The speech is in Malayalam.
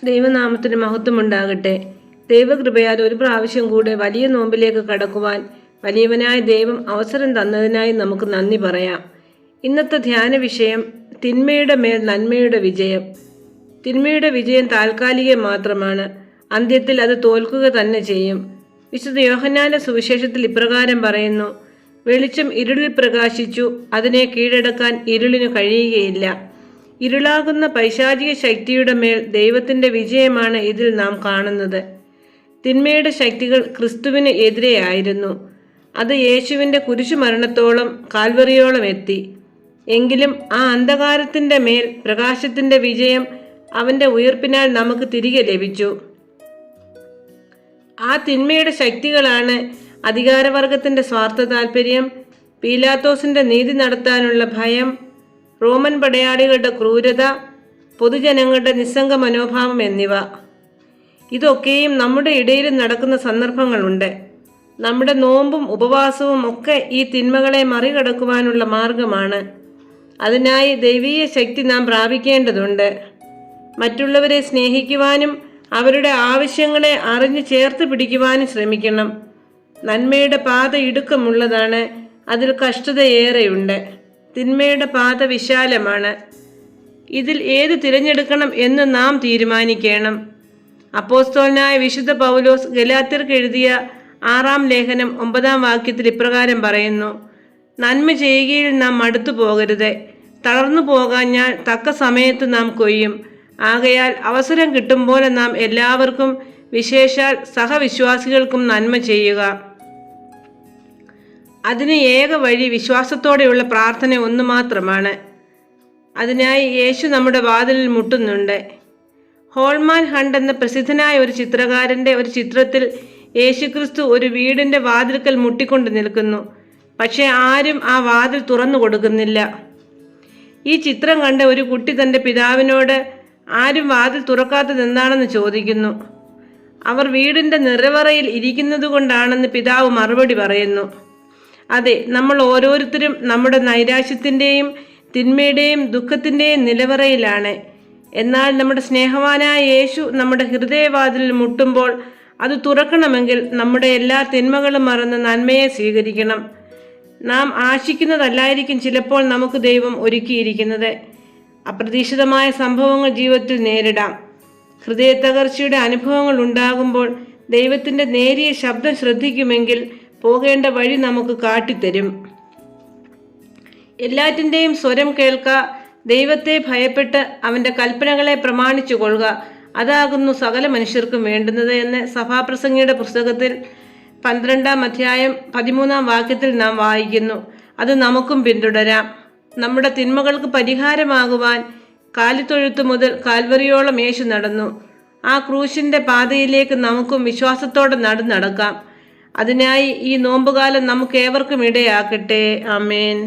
ദൈവനാമത്തിന് മഹത്വമുണ്ടാകട്ടെ. ദൈവകൃപയാൽ ഒരു പ്രാവശ്യം കൂടെ വലിയ നോമ്പിലേക്ക് കടക്കുവാൻ വലിയവനായ ദൈവം അവസരം തന്നതിനായി നമുക്ക് നന്ദി പറയാം. ഇന്നത്തെ ധ്യാന വിഷയം തിന്മയുടെ മേൽ നന്മയുടെ വിജയം. തിന്മയുടെ വിജയം താൽക്കാലികം മാത്രമാണ്. അന്ത്യത്തിൽ അത് തോൽക്കുക തന്നെ ചെയ്യും. വിശുദ്ധ യോഹന്നാന്റെ സുവിശേഷത്തിൽ ഇപ്രകാരം പറയുന്നു: വെളിച്ചം ഇരുളിൽ പ്രകാശിച്ചു, അതിനെ കീഴടക്കാൻ ഇരുളിനു കഴിയുകയില്ല. ഇരുളാകുന്ന പൈശാചിക ശക്തിയുടെ മേൽ ദൈവത്തിൻ്റെ വിജയമാണ് ഇതിൽ നാം കാണുന്നത്. തിന്മയുടെ ശക്തികൾ ക്രിസ്തുവിന് എതിരെയായിരുന്നു. അത് യേശുവിൻ്റെ കുരിശുമരണത്തോളം കാൽവറിയോളം എത്തി. എങ്കിലും ആ അന്ധകാരത്തിൻ്റെ മേൽ പ്രകാശത്തിൻ്റെ വിജയം അവൻ്റെ ഉയർപ്പിനാൽ നമുക്ക് തിരികെ ലഭിച്ചു. ആ തിന്മയുടെ ശക്തികളാണ് അധികാരവർഗത്തിൻ്റെ സ്വാർത്ഥ താൽപ്പര്യം, പീലാത്തോസിൻ്റെ നീതി നടത്താനുള്ള ഭയം, റോമൻ പടയാളികളുടെ ക്രൂരത, പൊതുജനങ്ങളുടെ നിസ്സംഗ മനോഭാവം എന്നിവ. ഇതൊക്കെയും നമ്മുടെ ഇടയിൽ നടക്കുന്ന സന്ദർഭങ്ങളുണ്ട്. നമ്മുടെ നോമ്പും ഉപവാസവും ഒക്കെ ഈ തിന്മകളെ മറികടക്കുവാനുള്ള മാർഗമാണ്. അതിനായി ദൈവീയ ശക്തി നാം പ്രാപിക്കേണ്ടതുണ്ട്. മറ്റുള്ളവരെ സ്നേഹിക്കുവാനും അവരുടെ ആവശ്യങ്ങളെ അറിഞ്ഞു ചേർത്ത് പിടിക്കുവാനും ശ്രമിക്കണം. നന്മയുടെ പാത ഇടുക്കമുള്ളതാണ്, അതിൽ കഷ്ടതയേറെയുണ്ട്. തിന്മയുടെ പാത വിശാലമാണ്. ഇതിൽ ഏത് തിരഞ്ഞെടുക്കണം എന്ന് നാം തീരുമാനിക്കണം. അപ്പോസ്തലനായ വിശുദ്ധ പൗലോസ് ഗലാത്യർക്ക് എഴുതിയ 6-ാം ലേഖനം 9-ാം വാക്യത്തിൽ ഇപ്രകാരം പറയുന്നു: നന്മ ചെയ്യുകയിൽ നാം മടുത്തു പോകരുത്, തളർന്നു പോകാഞ്ഞാൽ തക്ക സമയത്ത് നാം കൊയ്യും. ആകയാൽ അവസരം കിട്ടും പോലെ നാം എല്ലാവർക്കും, വിശേഷാൽ സഹവിശ്വാസികൾക്കും നന്മ ചെയ്യുക. അതിന് ഏക വഴി വിശ്വാസത്തോടെയുള്ള പ്രാർത്ഥന ഒന്നു മാത്രമാണ്. അതിനായി യേശു നമ്മുടെ വാതിലിൽ മുട്ടുന്നുണ്ട്. ഹോൾമാൻ ഹണ്ട് എന്ന പ്രസിദ്ധനായ ഒരു ചിത്രകാരൻ്റെ ഒരു ചിത്രത്തിൽ യേശുക്രിസ്തു ഒരു വീടിൻ്റെ വാതിൽക്കൽ മുട്ടിക്കൊണ്ട് നിൽക്കുന്നു. പക്ഷേ ആരും ആ വാതിൽ തുറന്നു കൊടുക്കുന്നില്ല. ഈ ചിത്രം കണ്ട ഒരു കുട്ടി തൻ്റെ പിതാവിനോട് ആരും വാതിൽ തുറക്കാത്തത് എന്താണെന്ന് ചോദിക്കുന്നു. അവർ വീടിൻ്റെ നിറവറയിൽ ഇരിക്കുന്നത് കൊണ്ടാണെന്ന് പിതാവ് മറുപടി പറയുന്നു. അതെ, നമ്മൾ ഓരോരുത്തരും നമ്മുടെ നൈരാശ്യത്തിൻ്റെയും തിന്മയുടെയും ദുഃഖത്തിൻ്റെയും നിലവറയിലാണ്. എന്നാൽ നമ്മുടെ സ്നേഹവാനായ യേശു നമ്മുടെ ഹൃദയവാതിലിൽ മുട്ടുമ്പോൾ അത് തുറക്കണമെങ്കിൽ നമ്മുടെ എല്ലാ തിന്മകളും മറന്ന് നന്മയെ സ്വീകരിക്കണം. നാം ആശിക്കുന്നതല്ലായിരിക്കും ചിലപ്പോൾ നമുക്ക് ദൈവം ഒരുക്കിയിരിക്കുന്നത്. അപ്രതീക്ഷിതമായ സംഭവങ്ങൾ ജീവിതത്തിൽ നേരിടാം. ഹൃദയത്തകർച്ചയുടെ അനുഭവങ്ങൾ ഉണ്ടാകുമ്പോൾ ദൈവത്തിൻ്റെ നേരിയ ശബ്ദം ശ്രദ്ധിക്കുമെങ്കിൽ പോകേണ്ട വഴി നമുക്ക് കാട്ടിത്തരും. എല്ലാറ്റിൻ്റെയും സ്വരം കേൾക്ക, ദൈവത്തെ ഭയപ്പെട്ട് അവൻ്റെ കൽപ്പനകളെ പ്രമാണിച്ചു കൊള്ളുക, അതാകുന്നു സകല മനുഷ്യർക്കും വേണ്ടുന്നത് എന്ന് സഭാപ്രസംഗിയുടെ പുസ്തകത്തിൽ 12-ാം അധ്യായം 13-ാം വാക്യത്തിൽ നാം വായിക്കുന്നു. അത് നമുക്കും പിന്തുടരാം. നമ്മുടെ തിന്മകൾക്ക് പരിഹാരമാകുവാൻ കാലിത്തൊഴുത്ത് മുതൽ കാൽവറിയോളം യേശു നടന്നു. ആ ക്രൂശിൻ്റെ പാതയിലേക്ക് നമുക്കും വിശ്വാസത്തോടെ നടക്കാം. അതിനായി ഈ നോമ്പുകാലം നമുക്കേവർക്കും ഇടയാക്കട്ടെ. ആമേൻ.